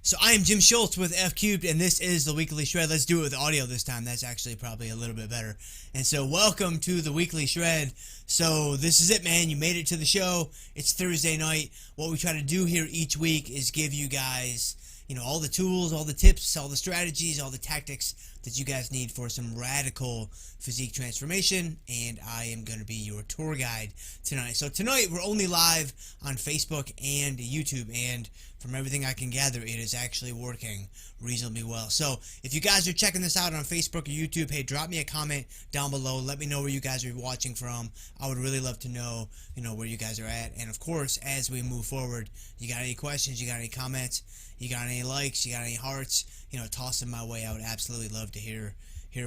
So I am Jim Schultz with F Cubed, and this is the Weekly Shred. Let's do it with audio this time. That's actually probably a little bit better. And so welcome to the Weekly Shred. So this is it, man. You made it to the show. It's Thursday night. What we try to do here each week is give you guys, all the tools, all the tips, all the strategies, all the tactics that you guys need for some radical physique transformation. And I am going to be your tour guide tonight. So tonight we're only live on Facebook and YouTube, and from everything I can gather, it is actually working reasonably well. So if you guys are checking this out on Facebook or YouTube, hey, drop me a comment down below. Let me know where you guys are watching from. I would really love to know, where you guys are at. And of course, as we move forward, you got any questions, you got any comments, you got any likes, you got any hearts, toss them my way. I would absolutely love to hear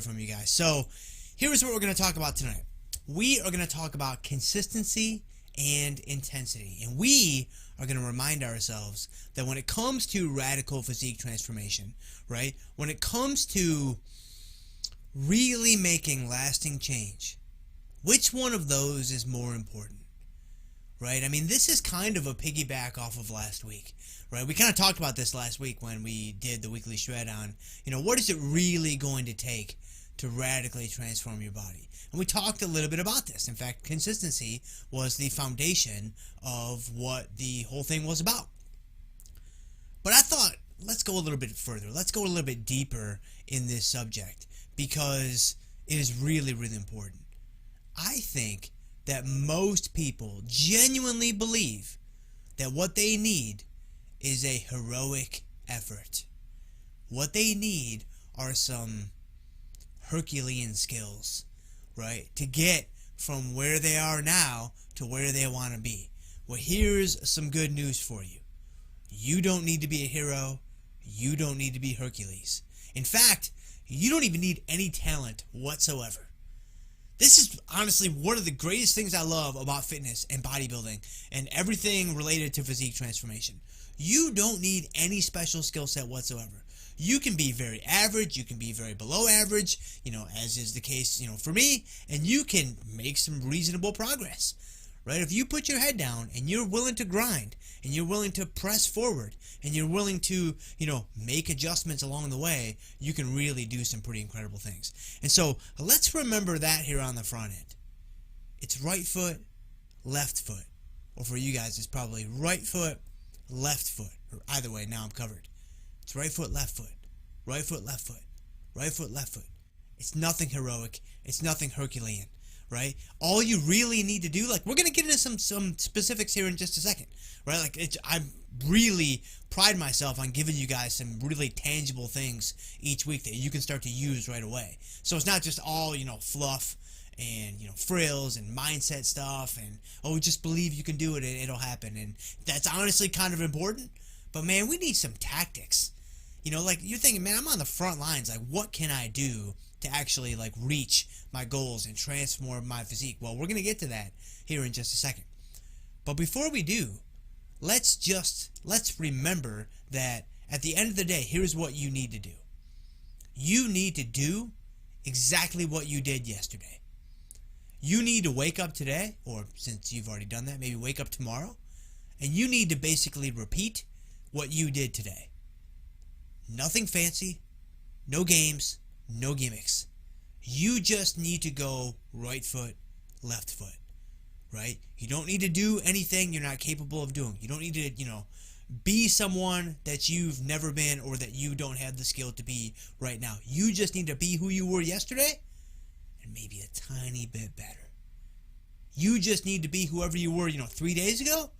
from you guys. So here's what we're going to talk about tonight. We are going to talk about consistency and intensity. And we are going to remind ourselves that when it comes to radical physique transformation, right, when it comes to really making lasting change, which one of those is more important, right? I mean, this is kind of a piggyback off of last week, right? We kind of talked about this last week when we did the Weekly Shred on, what is it really going to take to radically transform your body? And we talked a little bit about this. In fact, consistency was the foundation of what the whole thing was about. But I thought, let's go a little bit further. Let's go a little bit deeper in this subject because it is really, really important. I think that most people genuinely believe that what they need is a heroic effort. What they need are some herculean skills, right, to get from where they are now to where they want to be. Well, here's some good news for you. You don't need to be a hero. You don't need to be Hercules. In fact, you don't even need any talent whatsoever. This is honestly one of the greatest things I love about fitness and bodybuilding and everything related to physique transformation. You don't need any special skill set whatsoever. You can be very average, you can be very below average, as is the case, for me, and you can make some reasonable progress, right? If you put your head down and you're willing to grind and you're willing to press forward and you're willing to, make adjustments along the way, you can really do some pretty incredible things. And so let's remember that here on the front end. It's right foot, left foot. Or for you guys, it's probably right foot, left foot. Or either way, now I'm covered. It's right foot, left foot. Right foot, left foot. Right foot, left foot. It's nothing heroic. It's nothing Herculean, right? All you really need to do, we're going to get into some specifics here in just a second, right? I really pride myself on giving you guys some really tangible things each week that you can start to use right away. So it's not just all, fluff and, frills and mindset stuff and, just believe you can do it and it'll happen. And that's honestly kind of important. But, man, we need some tactics. You're thinking, man, I'm on the front lines. What can I do to actually, reach my goals and transform my physique? Well, we're going to get to that here in just a second. But before we do, let's remember that at the end of the day, here's what you need to do. You need to do exactly what you did yesterday. You need to wake up today, or since you've already done that, maybe wake up tomorrow, and you need to basically repeat what you did today. Nothing fancy, no games, no gimmicks. You just need to go right foot, left foot, right? You don't need to do anything you're not capable of doing. You don't need to, be someone that you've never been or that you don't have the skill to be right now. You just need to be who you were yesterday and maybe a tiny bit better. You just need to be whoever you were, 3 days ago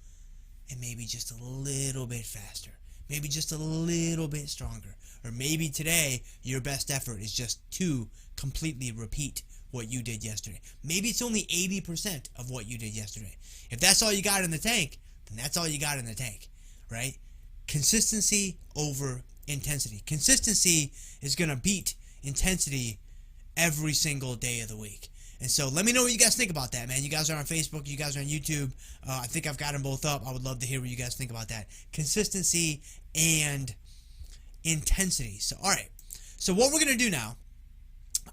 and maybe just a little bit faster. Maybe just a little bit stronger. Or maybe today, your best effort is just to completely repeat what you did yesterday. Maybe it's only 80% of what you did yesterday. If that's all you got in the tank, then that's all you got in the tank, right? Consistency over intensity. Consistency is going to beat intensity every single day of the week. And so let me know what you guys think about that, man. You guys are on Facebook. You guys are on YouTube. I think I've got them both up. I would love to hear what you guys think about that. Consistency and intensity. So, all right. So what we're going to do now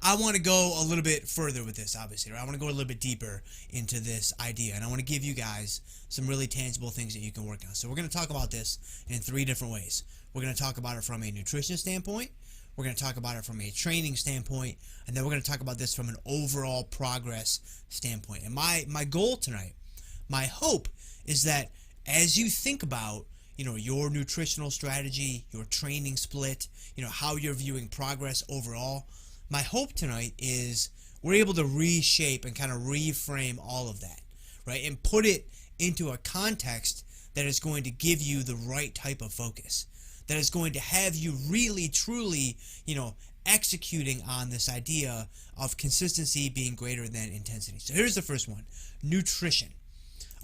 I want to go a little bit further with this, obviously, right? I want to go a little bit deeper into this idea, and I want to give you guys some really tangible things that you can work on. So we're going to talk about this in 3 different ways. We're going to talk about it from a nutrition standpoint, we're going to talk about it from a training standpoint, and then we're going to talk about this from an overall progress standpoint. And my goal tonight, my hope, is that as you think about your nutritional strategy, your training split, how you're viewing progress overall, my hope tonight is we're able to reshape and kind of reframe all of that, right? And put it into a context that is going to give you the right type of focus, that is going to have you really, truly, executing on this idea of consistency being greater than intensity. So here's the first one, nutrition.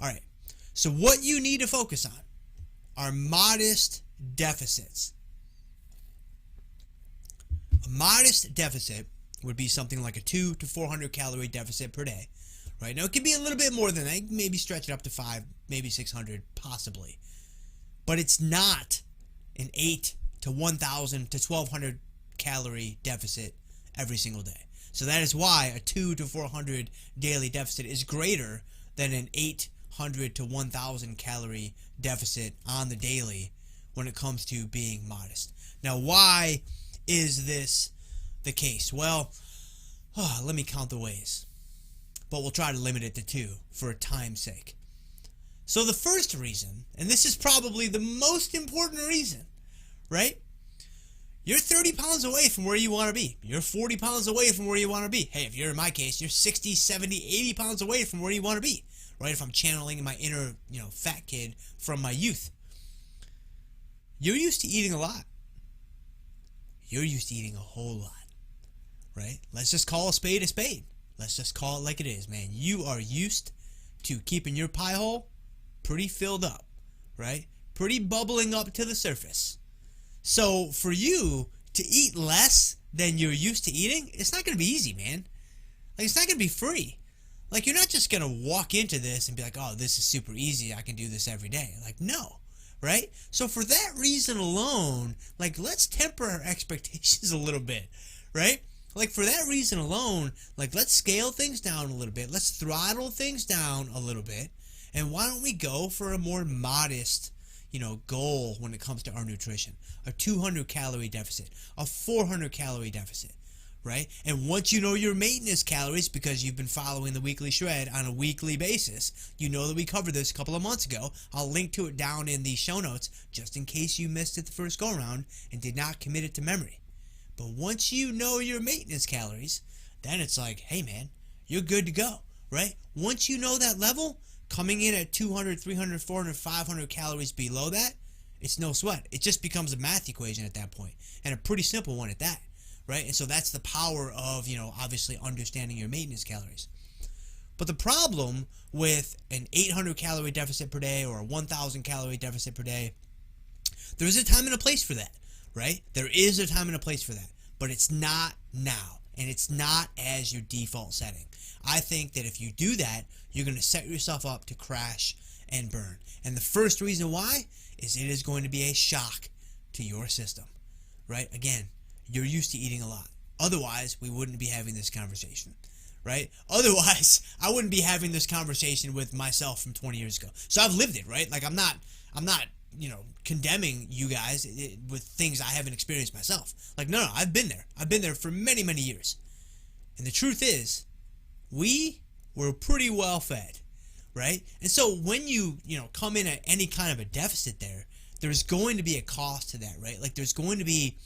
All right, so what you need to focus on are modest deficits. A modest deficit would be something like a 200 to 400 calorie deficit per day, right? Now it could be a little bit more than that, maybe stretch it up to 5, maybe 600, possibly. But it's not an 8 to 1,000 to 1,200 calorie deficit every single day. So that is why a 200 to 400 daily deficit is greater than an 800 to 1,000 calorie deficit on the daily when it comes to being modest. Now, why is this the case? Well, let me count the ways, but we'll try to limit it to 2 for time's sake. So the first reason, and this is probably the most important reason, right? You're 30 pounds away from where you want to be. You're 40 pounds away from where you want to be. Hey, if you're in my case, you're 60, 70, 80 pounds away from where you want to be, right? If I'm channeling my inner, fat kid from my youth. You're used to eating a lot. You're used to eating a whole lot, right? Let's just call a spade a spade. Let's just call it like it is, man. You are used to keeping your pie hole pretty filled up, right? Pretty bubbling up to the surface. So for you to eat less than you're used to eating, it's not going to be easy, man. Like, it's not going to be free. Like, you're not just going to walk into this and be like, oh, this is super easy, I can do this every day. Like, no. Right? So for that reason alone, like, let's temper our expectations a little bit, right? Like, for that reason alone, like, let's scale things down a little bit. Let's throttle things down a little bit. And why don't we go for a more modest, goal when it comes to our nutrition? A 200 calorie deficit, a 400 calorie deficit, right? And once you know your maintenance calories, because you've been following the weekly shred on a weekly basis, you know that we covered this a couple of months ago. I'll link to it down in the show notes just in case you missed it the first go around and did not commit it to memory. But once you know your maintenance calories, then it's like, hey man, you're good to go, right? Once you know that level, coming in at 200, 300, 400, 500 calories below that, it's no sweat. It just becomes a math equation at that point, and a pretty simple one at that. Right? And so that's the power of, obviously understanding your maintenance calories. But the problem with an 800 calorie deficit per day or a 1,000 calorie deficit per day, there's a time and a place for that, right? There is a time and a place for that, but it's not now, and it's not as your default setting. I think that if you do that, you're going to set yourself up to crash and burn. And the first reason why is it is going to be a shock to your system, right? Again, you're used to eating a lot. Otherwise, we wouldn't be having this conversation, right? Otherwise, I wouldn't be having this conversation with myself from 20 years ago. So I've lived it, right? Like, I'm not, condemning you guys with things I haven't experienced myself. Like, no, I've been there. I've been there for many, many years. And the truth is, we were pretty well fed, right? And so when you come in at any kind of a deficit there's going to be a cost to that, right? Like, there's going to be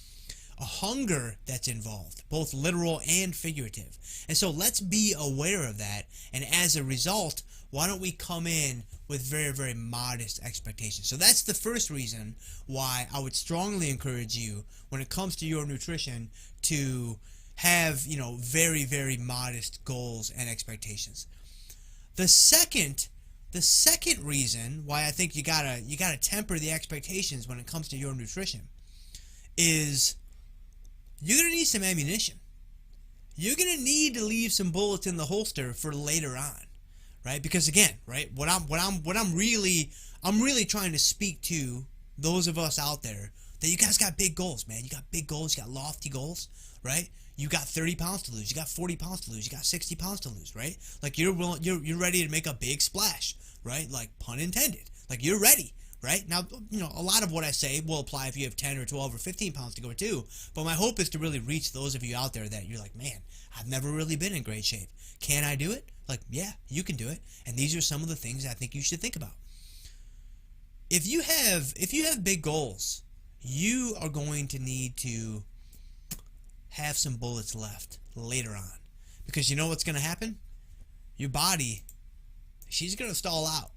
a hunger that's involved, both literal and figurative. And so let's be aware of that. And as a result, why don't we come in with very, very modest expectations? So that's the first reason why I would strongly encourage you, when it comes to your nutrition, to have, very, very modest goals and expectations. The second reason why I think you gotta temper the expectations when it comes to your nutrition is you're going to need some ammunition. You're going to need to leave some bullets in the holster for later on, right? Because again, right, I'm really trying to speak to those of us out there that you guys got big goals, man. You got big goals, you got lofty goals, right? You got 30 pounds to lose. You got 40 pounds to lose. You got 60 pounds to lose, right? Like you're ready to make a big splash, right? Like pun intended. Like you're ready, right? Now, a lot of what I say will apply if you have 10 or 12 or 15 pounds to go too. But my hope is to really reach those of you out there that you're like, man, I've never really been in great shape. Can I do it? Like, yeah, you can do it. And these are some of the things I think you should think about. If you have big goals, you are going to need to have some bullets left later on, because you know what's going to happen? Your body, she's going to stall out,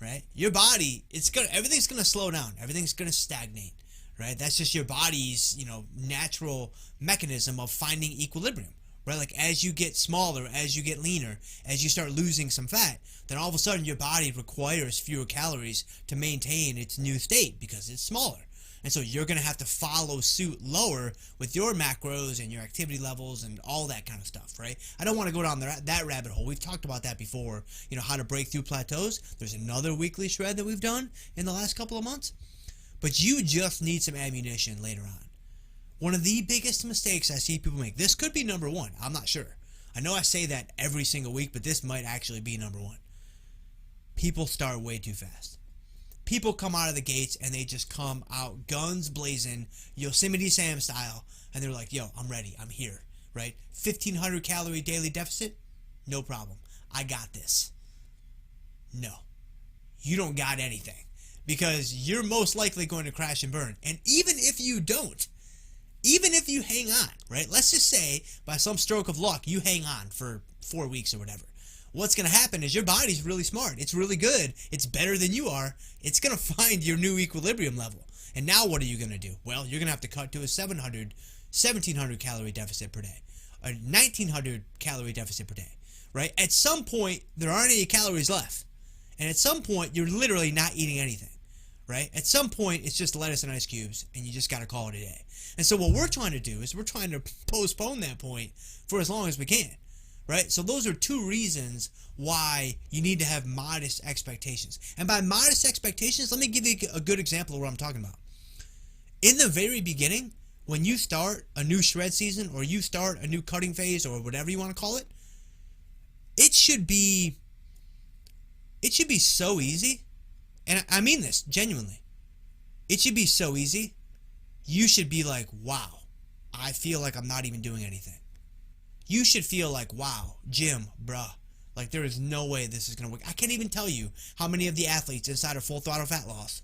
right? Your body, everything's going to slow down. Everything's going to stagnate, right? That's just your body's, natural mechanism of finding equilibrium, right? Like as you get smaller, as you get leaner, as you start losing some fat, then all of a sudden your body requires fewer calories to maintain its new state because it's smaller. And so you're going to have to follow suit lower with your macros and your activity levels and all that kind of stuff, right? I don't want to go down that rabbit hole. We've talked about that before, how to break through plateaus. There's another weekly shred that we've done in the last couple of months. But you just need some ammunition later on. One of the biggest mistakes I see people make, this could be number one, I'm not sure. I know I say that every single week, but this might actually be number one. People start way too fast. People come out of the gates and they just come out guns blazing, Yosemite Sam style, and they're like, yo, I'm ready, I'm here, right? 1,500 calorie daily deficit? No problem. I got this. No. You don't got anything, because you're most likely going to crash and burn. And even if you don't, even if you hang on, right? Let's just say by some stroke of luck, you hang on for 4 weeks or whatever. What's going to happen is your body's really smart. It's really good. It's better than you are. It's going to find your new equilibrium level. And now what are you going to do? Well, you're going to have to cut to a 1,700 calorie deficit per day, a 1,900 calorie deficit per day, right? At some point, there aren't any calories left. And at some point, you're literally not eating anything, right? At some point, it's just lettuce and ice cubes, and you just got to call it a day. And so what we're trying to do is we're trying to postpone that point for as long as we can. Right? So those are two reasons why you need to have modest expectations. And by modest expectations, let me give you a good example of what I'm talking about. In the very beginning, when you start a new shred season or you start a new cutting phase or whatever you want to call it, it should be so easy. And I mean this genuinely. It should be so easy. You should be like, wow, I feel like I'm not even doing anything. You should feel like, wow, Jim, bruh, like there is no way this is going to work. I can't even tell you how many of the athletes inside of Full Throttle Fat Loss,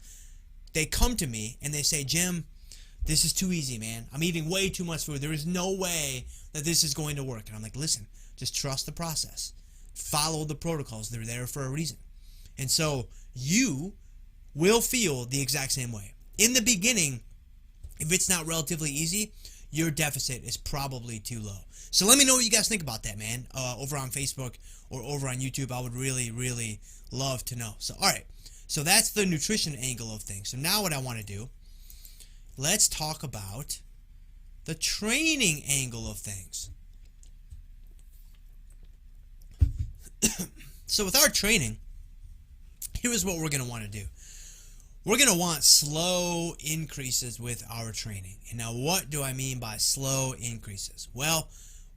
they come to me and they say, Jim, this is too easy, man. I'm eating way too much food. There is no way that this is going to work. And I'm like, listen, just trust the process. Follow the protocols. They're there for a reason. And so you will feel the exact same way. In the beginning, if it's not relatively easy, your deficit is probably too low. So let me know what you guys think about that, man, over on Facebook or over on YouTube. I would really, really love to know. So, all right. So that's the nutrition angle of things. So now what I want to do, let's talk about the training angle of things. So with our training, here's what we're going to want to do. We're going to want slow increases with our training. And now what do I mean by slow increases? Well,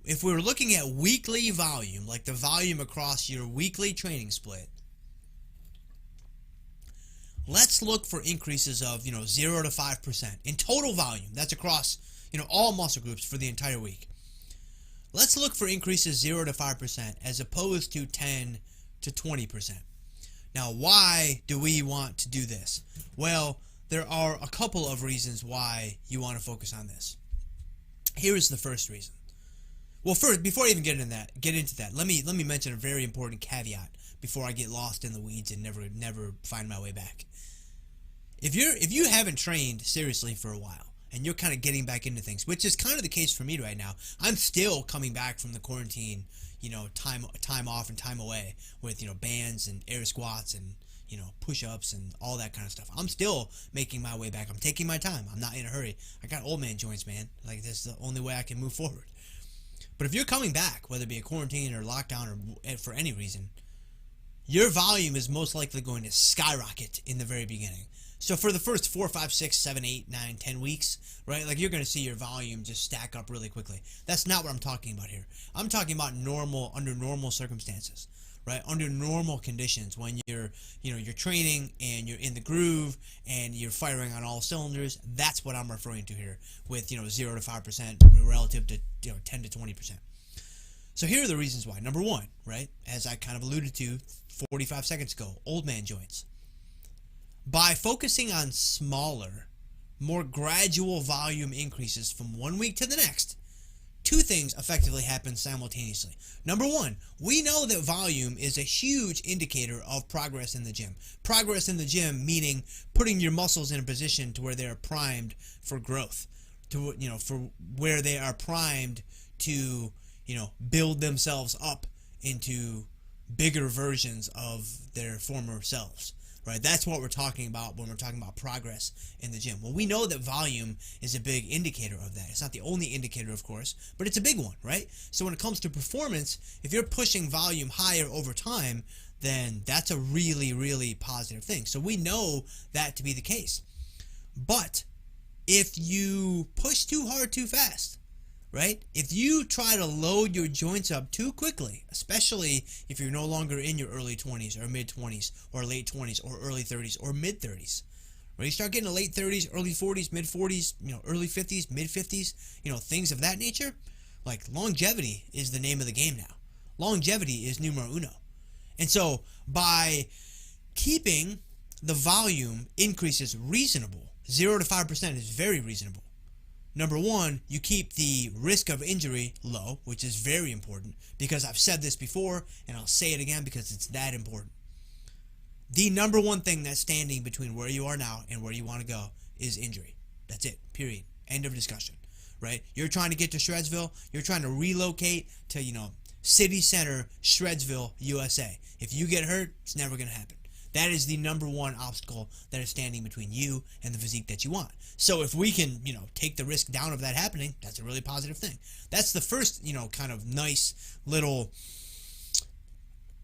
if we were looking at weekly volume, like the volume across your weekly training split, let's look for increases of, 0 to 5% in total volume. That's across, all muscle groups for the entire week. Let's look for increases 0 to 5% as opposed to 10 to 20%. Now, why do we want to do this? Well, there are a couple of reasons why you want to focus on this. Here is the first reason. Well, first, before I even get into that, let me mention a very important caveat before I get lost in the weeds and never find my way back. If you haven't trained seriously for a while and you're kind of getting back into things, which is kind of the case for me right now, I'm still coming back from the quarantine, time off and time away with, bands and air squats and, push-ups and all that kind of stuff. I'm still making my way back. I'm taking my time. I'm not in a hurry. I got old man joints, man. Like, this is the only way I can move forward. But if you're coming back, whether it be a quarantine or lockdown or for any reason, your volume is most likely going to skyrocket in the very beginning. So for the first 4, 5, 6, 7, 8, 9, 10 weeks, right? Like you're going to see your volume just stack up really quickly. That's not what I'm talking about here. I'm talking about under normal circumstances, right? Under normal conditions when you're training and you're in the groove and you're firing on all cylinders. That's what I'm referring to here with, 0 to 5% relative to, 10 to 20%. So here are the reasons why. Number one, right? As I kind of alluded to 45 seconds ago, old man joints. By focusing on smaller, more gradual volume increases from one week to the next, two things effectively happen simultaneously. Number one, we know that volume is a huge indicator of progress in the gym. Progress in the gym meaning putting your muscles in a position to where they are primed for growth, for where they are primed to, build themselves up into bigger versions of their former selves. Right, that's what we're talking about when we're talking about progress in the gym. Well, we know that volume is a big indicator of that. It's not the only indicator, of course, but it's a big one, right? So when it comes to performance, if you're pushing volume higher over time, then that's a really, really positive thing. So we know that to be the case. But if you push too hard too fast, right? If you try to load your joints up too quickly, especially if you're no longer in your early 20s or mid 20s or late 20s or early 30s or mid 30s, right? You start getting to late 30s, early 40s, mid 40s, early 50s, mid 50s, things of that nature. Like longevity is the name of the game now. Longevity is numero uno. And so by keeping the volume increases reasonable, 0 to 5% is very reasonable. Number one, you keep the risk of injury low, which is very important because I've said this before and I'll say it again because it's that important. The number one thing that's standing between where you are now and where you want to go is injury. That's it, period. End of discussion, right? You're trying to get to Shredsville. You're trying to relocate to, city center, Shredsville, USA. If you get hurt, it's never going to happen. That is the number one obstacle that is standing between you and the physique that you want. So if we can, take the risk down of that happening, that's a really positive thing. That's the first, kind of nice little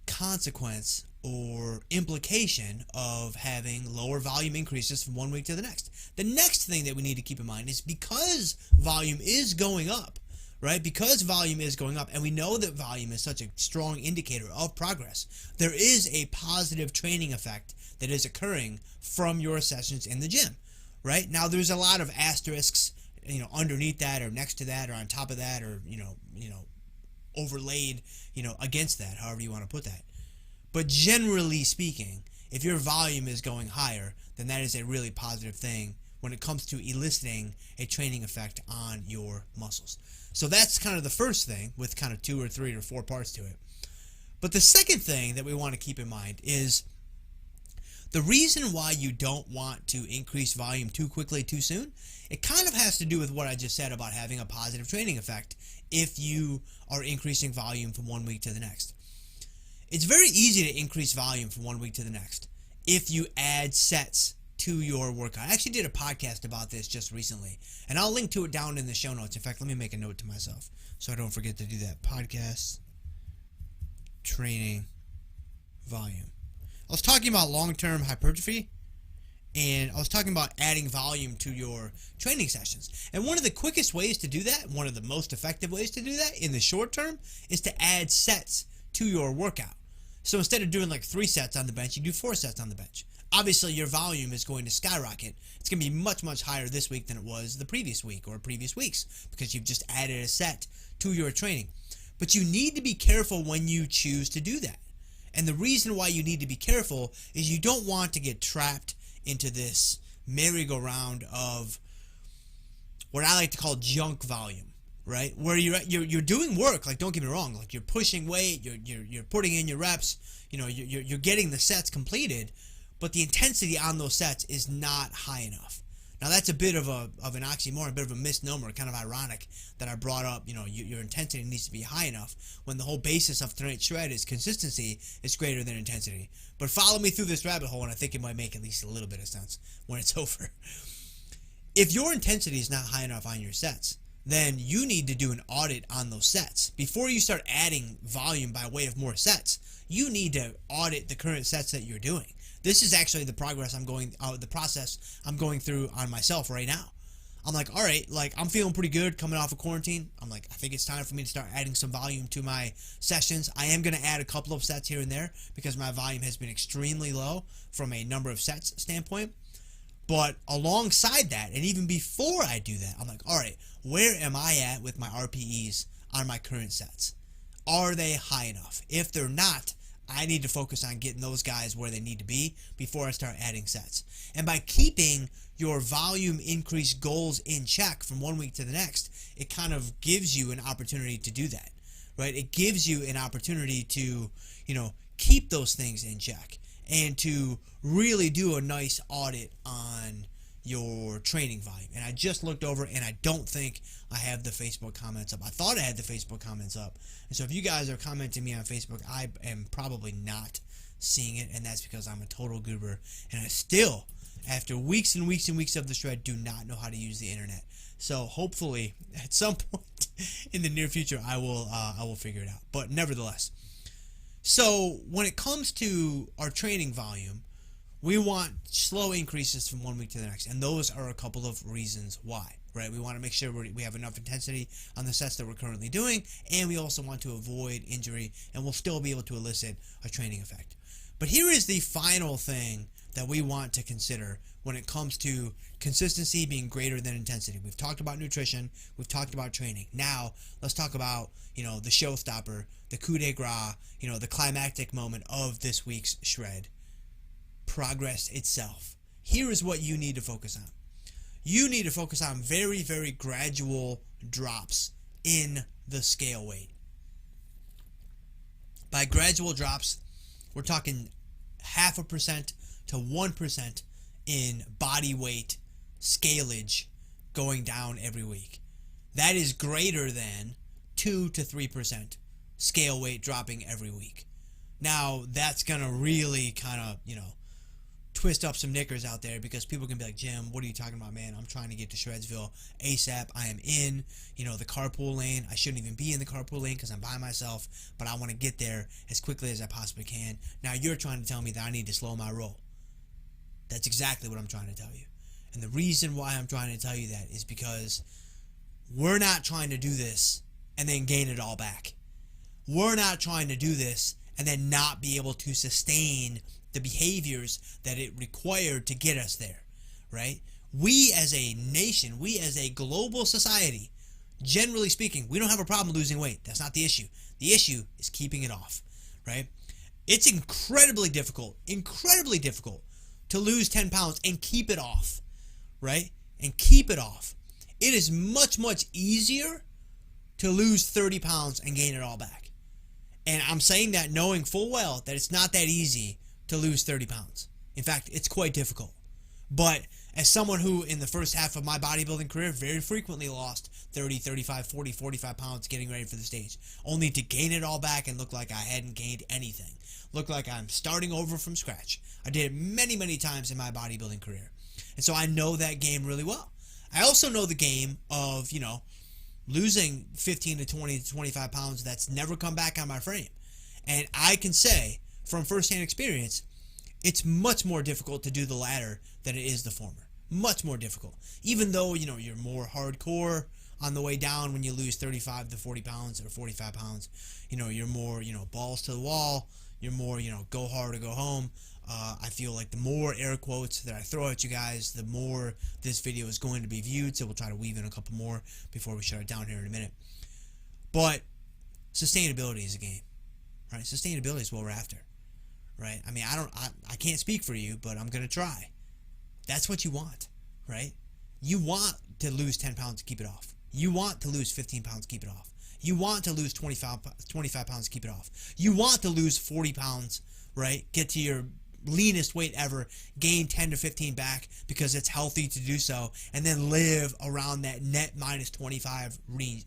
consequence or implication of having lower volume increases from one week to the next. The next thing that we need to keep in mind is because volume is going up, right? Because volume is going up, and we know that volume is such a strong indicator of progress, there is a positive training effect that is occurring from your sessions in the gym, right? Now, there's a lot of asterisks, underneath that or next to that or on top of that or, overlaid, against that, however you want to put that. But generally speaking, if your volume is going higher, then that is a really positive thing when it comes to eliciting a training effect on your muscles. So that's kind of the first thing with kind of 2 or 3 or 4 parts to it. But the second thing that we want to keep in mind is the reason why you don't want to increase volume too quickly, too soon, it kind of has to do with what I just said about having a positive training effect if you are increasing volume from one week to the next. It's very easy to increase volume from one week to the next if you add sets to your workout. I actually did a podcast about this just recently, and I'll link to it down in the show notes. In fact, let me make a note to myself so I don't forget to do that. Podcast, training, volume. I was talking about long-term hypertrophy, and I was talking about adding volume to your training sessions. And one of the quickest ways to do that, one of the most effective ways to do that in the short term, is to add sets to your workout. So instead of doing like 3 sets on the bench, you do 4 sets on the bench. Obviously, your volume is going to skyrocket. It's going to be much, much higher this week than it was the previous week or previous weeks because you've just added a set to your training. But you need to be careful when you choose to do that. And the reason why you need to be careful is you don't want to get trapped into this merry-go-round of what I like to call junk volume. Right, where you're doing work, like don't get me wrong, like you're pushing weight, you're putting in your reps, you're getting the sets completed, but the intensity on those sets is not high enough. Now that's a bit of an oxymoron, a bit of a misnomer, kind of ironic that I brought up. Your intensity needs to be high enough when the whole basis of tonight's shred is consistency is greater than intensity. But follow me through this rabbit hole, and I think it might make at least a little bit of sense when it's over. If your intensity is not high enough on your sets, then you need to do an audit on those sets. Before you start adding volume by way of more sets, you need to audit the current sets that you're doing. This is actually the process I'm going through on myself right now. I'm like, all right, like I'm feeling pretty good coming off of quarantine. I'm like, I think it's time for me to start adding some volume to my sessions. I am going to add a couple of sets here and there because my volume has been extremely low from a number of sets standpoint. But alongside that, and even before I do that, I'm like, all right, where am I at with my RPEs on my current sets? Are they high enough? If they're not, I need to focus on getting those guys where they need to be before I start adding sets. And by keeping your volume increase goals in check from one week to the next, it kind of gives you an opportunity to do that, right? It gives you an opportunity to, keep those things in check and to really do a nice audit on your training volume. And I just looked over and I don't think I have the Facebook comments up. I thought I had the Facebook comments up. And so if you guys are commenting me on Facebook, I am probably not seeing it, and that's because I'm a total goober. And I still, after weeks and weeks and weeks of the shred, do not know how to use the internet. So hopefully at some point in the near future I will figure it out. But nevertheless, so when it comes to our training volume, we want slow increases from one week to the next, and those are a couple of reasons why, right? We want to make sure we have enough intensity on the sets that we're currently doing, and we also want to avoid injury, and we'll still be able to elicit a training effect. But here is the final thing that we want to consider when it comes to consistency being greater than intensity. We've talked about nutrition, we've talked about training. Now, let's talk about, the showstopper, the coup de grace, the climactic moment of this week's shred. Progress itself. Here is what you need to focus on. You need to focus on very, very gradual drops in the scale weight. By gradual drops, we're talking 0.5% to 1% in body weight scalage going down every week. That is greater than 2 to 3% scale weight dropping every week. Now, that's going to really kind of, twist up some knickers out there, because people can be like, Jim, what are you talking about, man? I'm trying to get to Shredsville ASAP. I am in, the carpool lane. I shouldn't even be in the carpool lane because I'm by myself, but I want to get there as quickly as I possibly can. Now you're trying to tell me that I need to slow my roll. That's exactly what I'm trying to tell you. And the reason why I'm trying to tell you that is because we're not trying to do this and then gain it all back. We're not trying to do this and then not be able to sustain the behaviors that it required to get us there, right? We as a nation, we as a global society, generally speaking, we don't have a problem losing weight. That's not the issue. The issue is keeping it off, right? It's incredibly difficult to lose 10 pounds and keep it off, right? And keep it off. It is much, much easier to lose 30 pounds and gain it all back. And I'm saying that knowing full well that it's not that easy to lose 30 pounds. In fact, it's quite difficult. But as someone who in the first half of my bodybuilding career very frequently lost 30, 35, 40, 45 pounds getting ready for the stage, only to gain it all back and look like I hadn't gained anything. Look like I'm starting over from scratch. I did it many, many times in my bodybuilding career. And so I know that game really well. I also know the game of, losing 15 to 20 to 25 pounds that's never come back on my frame. And I can say from firsthand experience, it's much more difficult to do the latter than it is the former. Much more difficult. Even though, you're more hardcore on the way down when you lose 35 to 40 pounds or 45 pounds. You're more, balls to the wall. You're more, go hard or go home. I feel like the more air quotes that I throw at you guys, the more this video is going to be viewed. So we'll try to weave in a couple more before we shut it down here in a minute. But sustainability is a game, right? Sustainability is what we're after. Right? I mean, I can't speak for you, but I'm going to try. That's what you want, right? You want to lose 10 pounds to keep it off. You want to lose 15 pounds to keep it off. You want to lose 25 pounds to keep it off. You want to lose 40 pounds, right? Get to your leanest weight ever, gain 10 to 15 back because it's healthy to do so, and then live around that net minus 25 range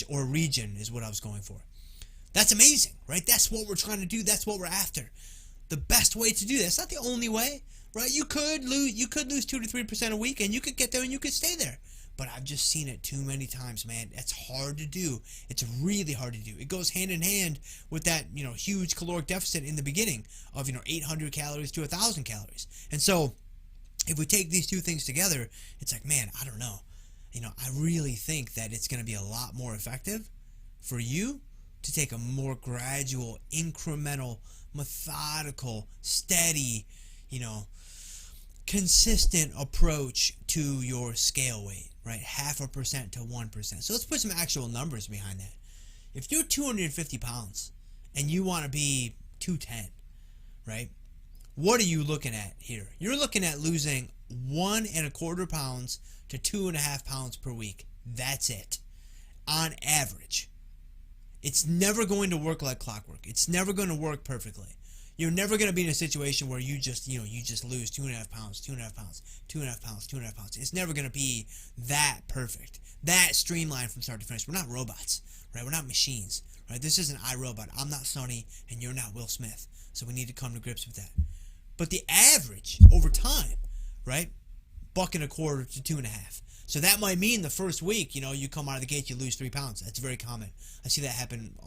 or region is what I was going for. That's amazing, right? That's what we're trying to do. That's what we're after. The best way to do that. It's not the only way, right? You could lose 2 to 3% a week, and you could get there and you could stay there. but I've just seen it too many times, man. It's hard to do. It's really hard to do. It goes hand in hand with that, huge caloric deficit in the beginning of, 800 calories to 1,000 calories. And so if we take these two things together, it's like, man, I don't know. I really think that it's going to be a lot more effective for you to take a more gradual, incremental, methodical, steady, consistent approach to your scale weight, right? 0.5% to 1%. So let's put some actual numbers behind that. If you're 250 pounds and you want to be 210, right? What are you looking at here? You're looking at losing 1.25 pounds to 2.5 pounds per week. That's it. On average. It's never going to work like clockwork. It's never going to work perfectly. You're never going to be in a situation where you just lose 2.5 pounds, 2.5 pounds, 2.5 pounds, 2.5 pounds. It's never going to be that perfect, that streamlined from start to finish. We're not robots, right? We're not machines, right? This isn't iRobot. I'm not Sonny, and you're not Will Smith. So we need to come to grips with that. But the average over time, right? 1.25 to 2.5. So that might mean the first week, you come out of the gate, you lose 3 pounds. That's very common. I see that happen.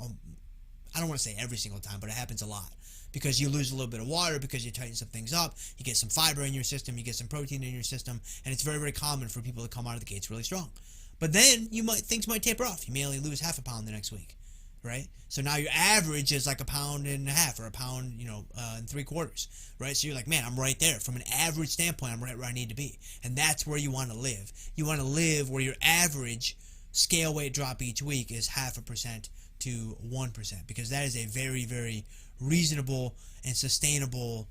I don't want to say every single time, but it happens a lot. Because you lose a little bit of water, because you tighten some things up, you get some fiber in your system, you get some protein in your system, and it's very, very common for people to come out of the gates really strong. But then things might taper off. You may only lose 0.5 pound the next week, right? So now your average is like 1.5 pounds or 1 pound, and 3/4, right? So you're like, man, I'm right there. From an average standpoint, I'm right where I need to be. And that's where you want to live. You want to live where your average scale weight drop each week is 0.5% to 1%, because that is a very, very reasonable and sustainable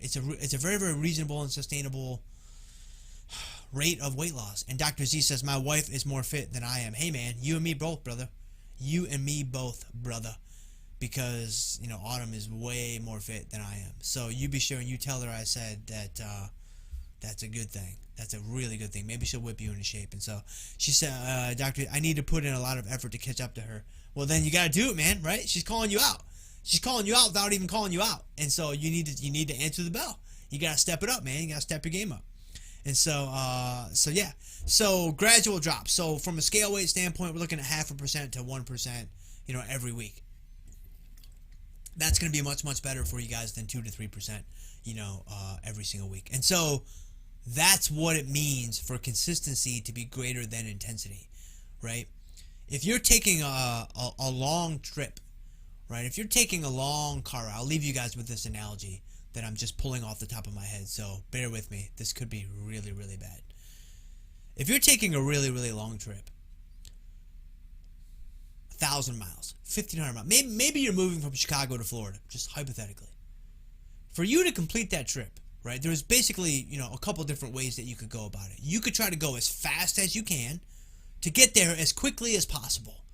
it's a very, very reasonable and sustainable rate of weight loss. And Dr. Z says, my wife is more fit than I am. Hey man, you and me both, brother. You and me both, brother. Because Autumn is way more fit than I am. So you be sure and you tell her I said that that's a good thing. That's a really good thing. Maybe she'll whip you into shape. And so she said, Doctor, I need to put in a lot of effort to catch up to her. Well, then you got to do it, man, right? She's calling you out. She's calling you out without even calling you out. And so you need to answer the bell. You got to step it up, man. You got to step your game up. And so yeah. So gradual drop. So from a scale weight standpoint, we're looking at 0.5% to 1%, every week. That's going to be much, much better for you guys than 2 to 3%, every single week. And so that's what it means for consistency to be greater than intensity, right? If you're taking a long trip, right? If you're taking a long car ride, I'll leave you guys with this analogy that I'm just pulling off the top of my head, so bear with me. This could be really, really bad. If you're taking a really, really long trip, 1,000 miles, 1,500 miles, maybe you're moving from Chicago to Florida, just hypothetically. For you to complete that trip, right, there's basically, a couple different ways that you could go about it. You could try to go as fast as you can to get there as quickly as possible,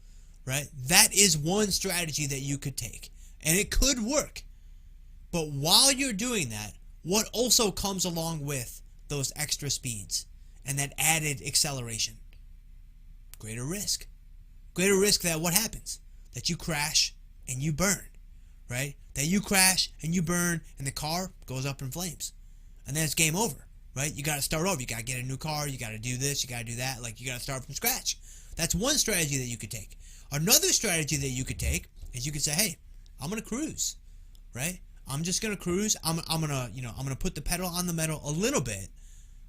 right? That is one strategy that you could take, and it could work. But while you're doing that, what also comes along with those extra speeds and that added acceleration? Greater risk. Greater risk that what happens? That you crash and you burn, right? That you crash and you burn and the car goes up in flames. And then it's game over, right? You got to start over. You got to get a new car. You got to do this. You got to do that. Like, you got to start from scratch. That's one strategy that you could take. Another strategy that you could take is you could say, hey, I'm going to cruise, right? I'm just going to cruise. I'm going to put the pedal on the metal a little bit,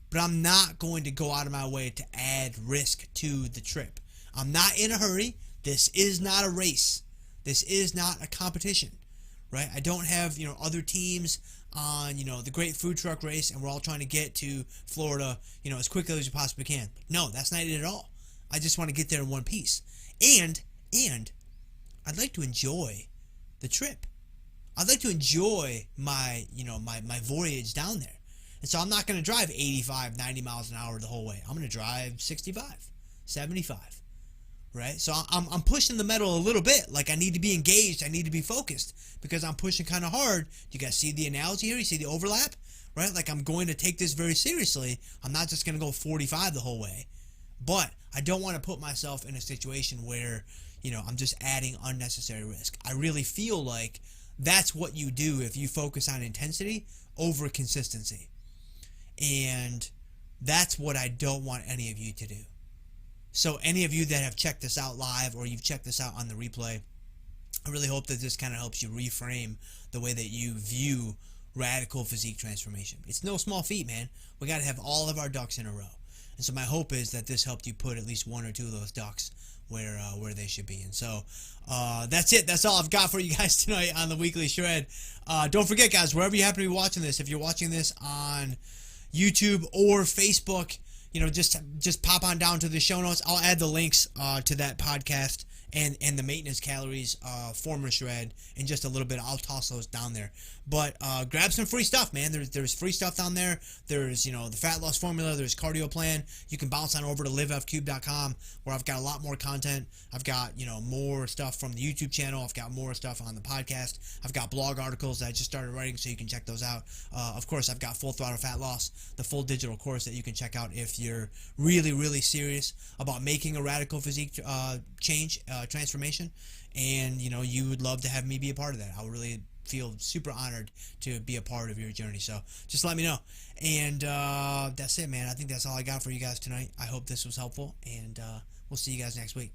but I'm not going to go out of my way to add risk to the trip. I'm not in a hurry. This is not a race. This is not a competition, right? I don't have, other teams on, the great food truck race and we're all trying to get to Florida, as quickly as you possibly can. No, that's not it at all. I just want to get there in one piece. And I'd like to enjoy the trip. I'd like to enjoy my voyage down there. And so I'm not going to drive 85, 90 miles an hour the whole way. I'm going to drive 65, 75, right? So I'm pushing the metal a little bit. Like, I need to be engaged. I need to be focused because I'm pushing kind of hard. You guys see the analogy here? You see the overlap, right? Like, I'm going to take this very seriously. I'm not just going to go 45 the whole way. But I don't want to put myself in a situation where, I'm just adding unnecessary risk. I really feel like that's what you do if you focus on intensity over consistency. And That's what I don't want any of you to do. So any of you that have checked this out live or you've checked this out on the replay, I really hope that this kind of helps you reframe the way that you view radical physique transformation. It's no small feat, man. We got to have all of our ducks in a row. And so my hope is that this helped you put at least one or two of those ducks where they should be. And so that's it. That's all I've got for you guys tonight on the Weekly Shred. Don't forget, guys, wherever you happen to be watching this, if you're watching this on YouTube or Facebook, just pop on down to the show notes. I'll add the links to that podcast and the maintenance calories former shred in just a little bit. I'll toss those down there. But grab some free stuff, man. There's free stuff down there. There's the fat loss formula. There's cardio plan. You can bounce on over to livefcube.com where I've got a lot more content. I've got more stuff from the YouTube channel. I've got more stuff on the podcast. I've got blog articles that I just started writing, so you can check those out. Of course, I've got Full Throttle Fat Loss, the full digital course that you can check out if you're really, really serious about making a radical physique change, transformation, and you would love to have me be a part of that. I would really feel super honored to be a part of your journey. So just let me know. And that's it, man. I think that's all I got for you guys tonight. I hope this was helpful, and we'll see you guys next week.